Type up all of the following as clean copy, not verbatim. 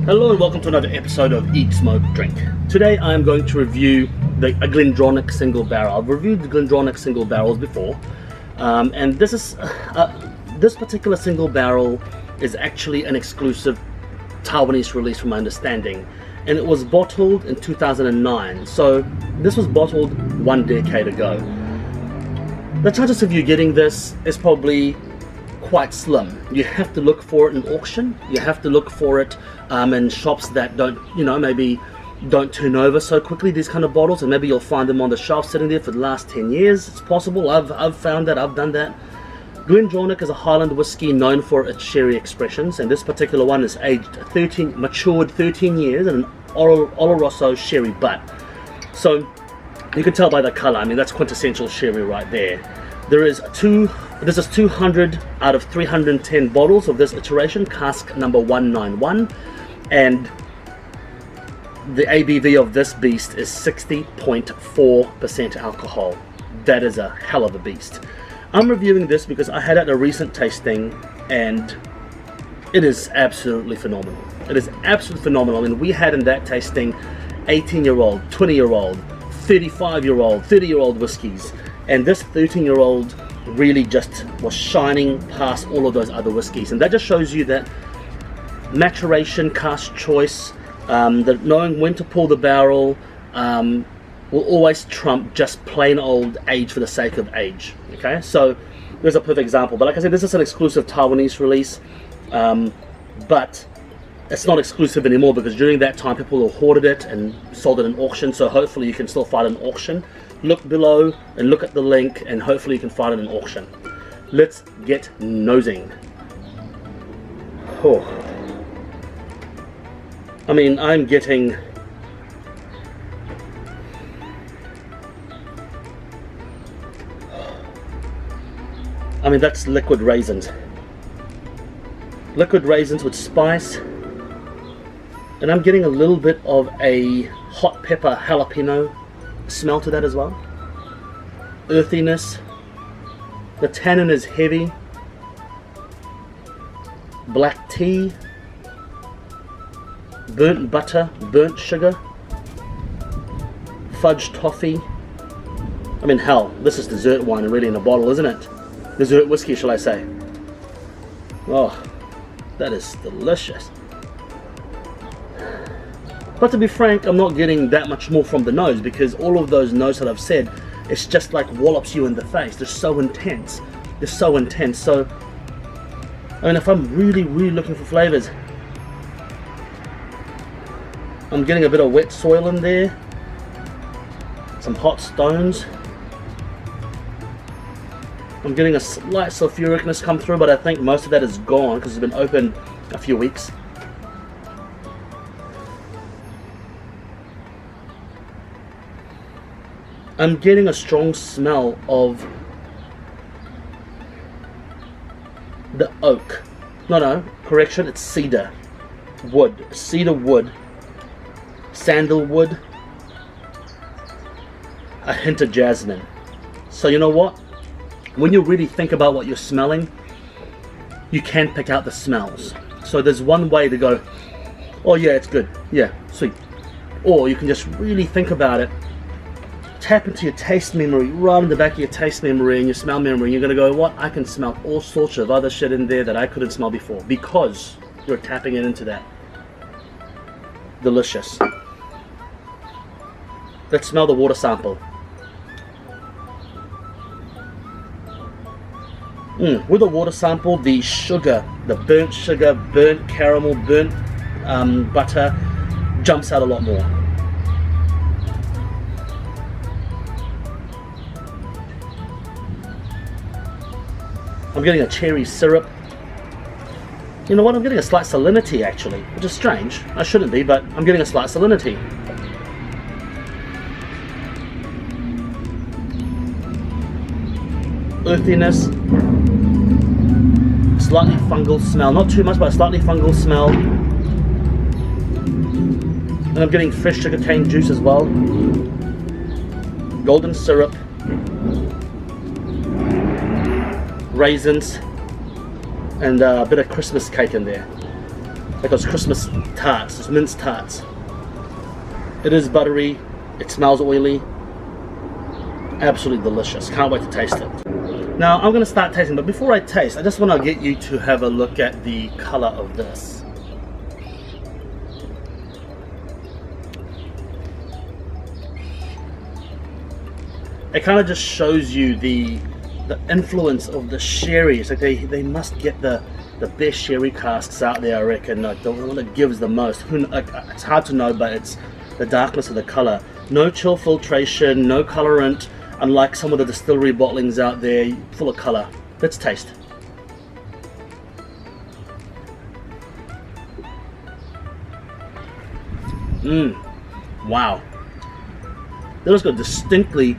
Hello and welcome to another episode of Eat, Smoke, Drink. Today I am going to review a Glendronach single barrel. I've reviewed the Glendronach single barrels before, and this particular single barrel is actually an exclusive Taiwanese release from my understanding, and it was bottled in 2009, so this was bottled 1 decade ago. The chances of you getting this is probably quite slim. You have to look for it in auction, you have to look for it in shops that don't, maybe don't turn over so quickly, these kind of bottles, and maybe you'll find them on the shelf sitting there for the last 10 years. It's possible. I've found that, I've done that. Glendronach is a Highland whiskey known for its sherry expressions, and this particular one is matured 13 years in an Oloroso sherry butt. So you can tell by the color, I mean, that's quintessential sherry right there. This is 200 out of 310 bottles of this iteration, cask number 191, and the ABV of this beast is 60.4% alcohol. That is a hell of a beast. I'm reviewing this because I had it at a recent tasting and it is absolutely phenomenal. It is absolutely phenomenal. I mean, we had in that tasting 18-year-old, 20-year-old, 35-year-old, 30-year-old whiskies, and this 13-year-old really just was shining past all of those other whiskies, and that just shows you that maturation, cask choice, that knowing when to pull the barrel will always trump just plain old age for the sake of age. Okay, so there's a perfect example. But like I said, this is an exclusive Taiwanese release, but it's not exclusive anymore because during that time people hoarded it and sold it in auction, so hopefully you can still find an auction. Look below and look at the link and hopefully you can find it in auction. Let's get nosing. Oh. I mean, I'm getting that's liquid raisins. Liquid raisins with spice. And I'm getting a little bit of a hot pepper jalapeno smell to that as well. Earthiness. The tannin is heavy. Black tea. Burnt butter, burnt sugar. Fudge toffee. I mean, hell, this is dessert wine really in a bottle, isn't it? Dessert whiskey, shall I say. Oh, that is delicious. But to be frank, I'm not getting that much more from the nose because all of those notes that I've said, it's just like wallops you in the face. They're so intense. They're so intense. So, I mean, if I'm really looking for flavors, I'm getting a bit of wet soil in there. Some hot stones. I'm getting a slight sulfuricness come through, but I think most of that is gone because it's been open a few weeks. I'm getting a strong smell of the oak. No, correction, it's cedar wood. Cedar wood, sandalwood, a hint of jasmine. So you know what? When you really think about what you're smelling, you can pick out the smells. So there's one way to go, oh yeah, it's good, yeah, sweet. Or you can just really think about it, tap into your taste memory, right in the back of your taste memory and your smell memory, and you're gonna go, what? I can smell all sorts of other shit in there that I couldn't smell before because you're tapping it into that. Delicious. Let's smell the water sample. With the water sample, the sugar, the burnt sugar, burnt caramel, burnt butter jumps out a lot more. I'm getting a cherry syrup. You know what? I'm getting a slight salinity actually, which is strange. I shouldn't be, but I'm getting a slight salinity. Earthiness. Slightly fungal smell. Not too much, but a slightly fungal smell. And I'm getting fresh sugarcane juice as well. Golden syrup. Raisins. And a bit of Christmas cake in there. like those Christmas tarts, those mince tarts. It is buttery, it smells oily, absolutely delicious. Can't wait to taste it. Now I'm going to start tasting, but before I taste, I just want to get you to have a look at the color of this. It kind of just shows you the influence of the sherry. It's like they must get the best sherry casks out there, I reckon. Like the one that gives the most. It's hard to know, but it's the darkness of the color. No chill filtration, no colorant, unlike some of the distillery bottlings out there, full of color. Let's taste. Wow. That has got distinctly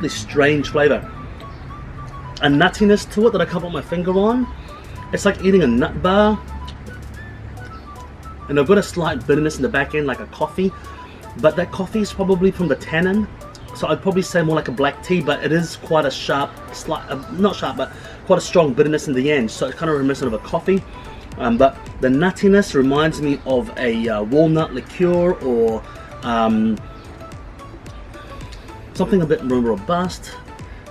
strange flavor. A nuttiness to it that I can't put my finger on. It's like eating a nut bar. And I've got a slight bitterness in the back end, like a coffee. But that coffee is probably from the tannin. So I'd probably say more like a black tea, but it is quite a sharp, not sharp, but quite a strong bitterness in the end. So it's kind of reminiscent of a coffee. But the nuttiness reminds me of a walnut liqueur or something a bit more robust.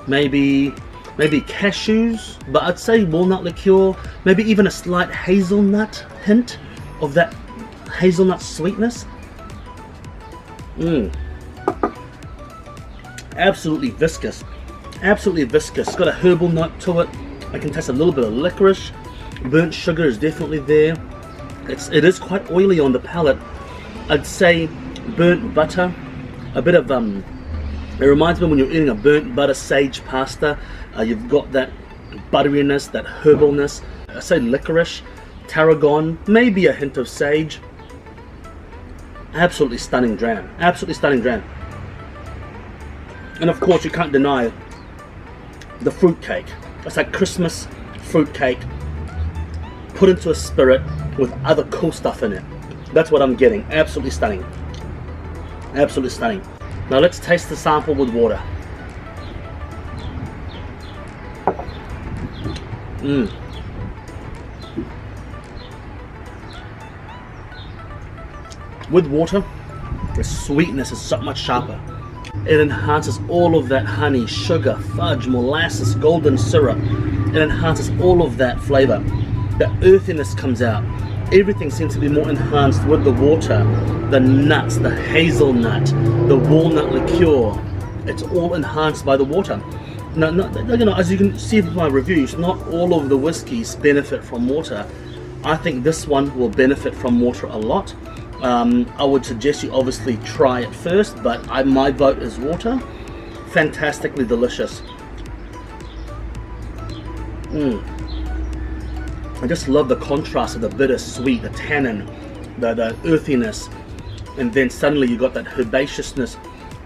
Maybe cashews, but I'd say walnut liqueur. Maybe even a slight hazelnut hint of that hazelnut sweetness. Absolutely viscous. Absolutely viscous. It's got a herbal note to it. I can taste a little bit of licorice. Burnt sugar is definitely there. It is quite oily on the palate. I'd say burnt butter. A bit of it reminds me when you're eating a burnt butter sage pasta. You've got that butteriness, that herbalness. I say licorice, tarragon, maybe a hint of sage. Absolutely stunning dram. Absolutely stunning dram. And of course you can't deny the fruit cake. It's like Christmas fruit cake put into a spirit with other cool stuff in it. That's what I'm getting. Absolutely stunning. Absolutely stunning. Now let's taste the sample with water. With water, the sweetness is so much sharper. It enhances all of that honey, sugar, fudge, molasses, golden syrup. It enhances all of that flavor. The earthiness comes out. Everything seems to be more enhanced with the water. The nuts, the hazelnut, the walnut liqueur. It's all enhanced by the water. Now, as you can see from my reviews, not all of the whiskeys benefit from water. I think this one will benefit from water a lot. I would suggest you obviously try it first, but my vote is water. Fantastically delicious. I just love the contrast of the bittersweet, the tannin, the earthiness, and then suddenly you've got that herbaceousness,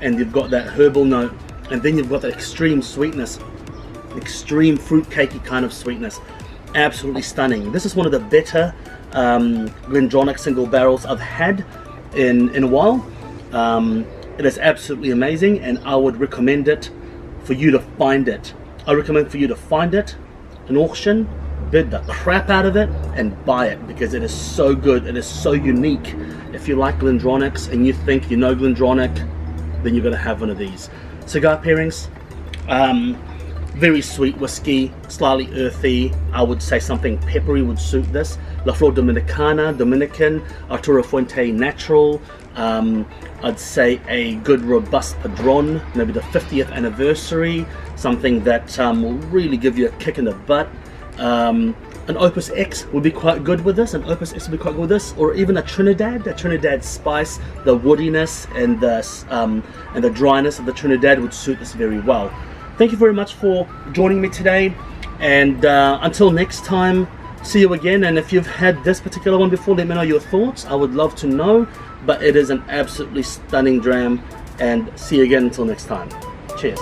and you've got that herbal note, and then you've got that extreme sweetness, extreme fruit-cakey kind of sweetness. Absolutely stunning. This is one of the better Glendronach single barrels I've had in a while. It is absolutely amazing, and I would recommend it for you to find it. I recommend for you to find it in auction, bid the crap out of it, and buy it, because it is so good. It is so unique. If you like Glendronachs and you think you know Glendronach, then you're going to have one of these. Cigar pairings, very sweet whiskey, slightly earthy. I would say something peppery would suit this. La Flor Dominicana, Dominican, Arturo Fuente Natural. I'd say a good robust Padron, maybe the 50th anniversary, something that will really give you a kick in the butt. An Opus X would be quite good with this. Or even a Trinidad spice. The woodiness and the dryness of the Trinidad would suit this very well. Thank you very much for joining me today, and until next time, see you again. And if you've had this particular one before, let me know your thoughts. I would love to know, but it is an absolutely stunning dram, and see you again until next time. Cheers.